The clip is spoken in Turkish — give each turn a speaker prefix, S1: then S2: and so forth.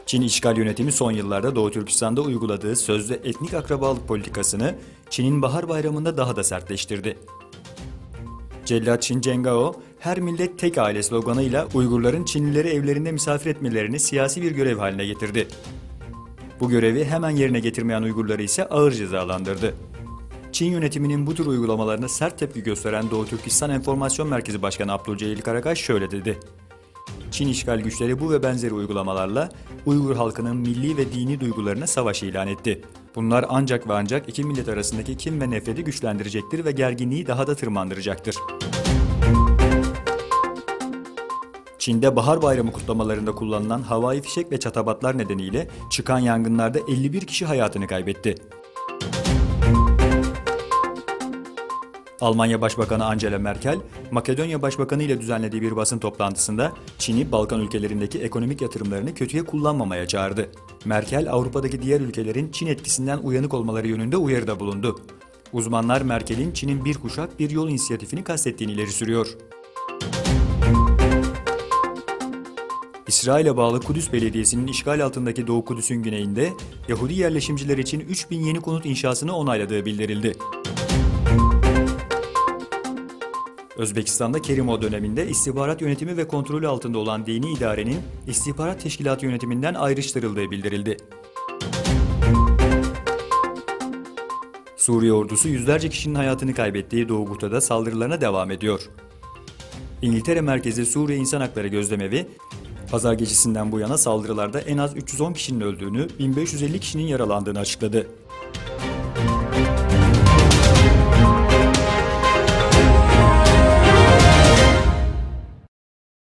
S1: Çin işgal yönetimi son yıllarda Doğu Türkistan'da uyguladığı sözlü etnik akrabalık politikasını Çin'in Bahar Bayramı'nda daha da sertleştirdi. Cellat Şincenggao, her millet tek aile sloganıyla Uygurların Çinlileri evlerinde misafir etmelerini siyasi bir görev haline getirdi. Bu görevi hemen yerine getirmeyen Uygurları ise ağır cezalandırdı. Çin yönetiminin bu tür uygulamalarına sert tepki gösteren Doğu Türkistan Enformasyon Merkezi Başkanı Abdülcelil Karakaş şöyle dedi. Çin işgal güçleri bu ve benzeri uygulamalarla Uygur halkının milli ve dini duygularına savaş ilan etti. Bunlar ancak ve ancak iki millet arasındaki kin ve nefreti güçlendirecektir ve gerginliği daha da tırmandıracaktır. Çin'de Bahar Bayramı kutlamalarında kullanılan havai fişek ve çatabatlar nedeniyle çıkan yangınlarda 51 kişi hayatını kaybetti. Almanya Başbakanı Angela Merkel, Makedonya Başbakanı ile düzenlediği bir basın toplantısında Çin'i Balkan ülkelerindeki ekonomik yatırımlarını kötüye kullanmamaya çağırdı. Merkel, Avrupa'daki diğer ülkelerin Çin etkisinden uyanık olmaları yönünde uyarıda bulundu. Uzmanlar Merkel'in Çin'in bir kuşak bir yol inisiyatifini kastettiğini ileri sürüyor. İsrail'e bağlı Kudüs Belediyesi'nin işgal altındaki Doğu Kudüs'ün güneyinde Yahudi yerleşimciler için 3000 yeni konut inşasını onayladığı bildirildi. Özbekistan'da Kerimov döneminde istihbarat yönetimi ve kontrolü altında olan dini idarenin istihbarat teşkilatı yönetiminden ayrıştırıldığı bildirildi. Suriye ordusu yüzlerce kişinin hayatını kaybettiği Doğu Guta'da saldırılarına devam ediyor. İngiltere merkezli Suriye İnsan Hakları Gözlemevi, Pazar gecesinden bu yana saldırılarda en az 310 kişinin öldüğünü, 1550 kişinin yaralandığını açıkladı.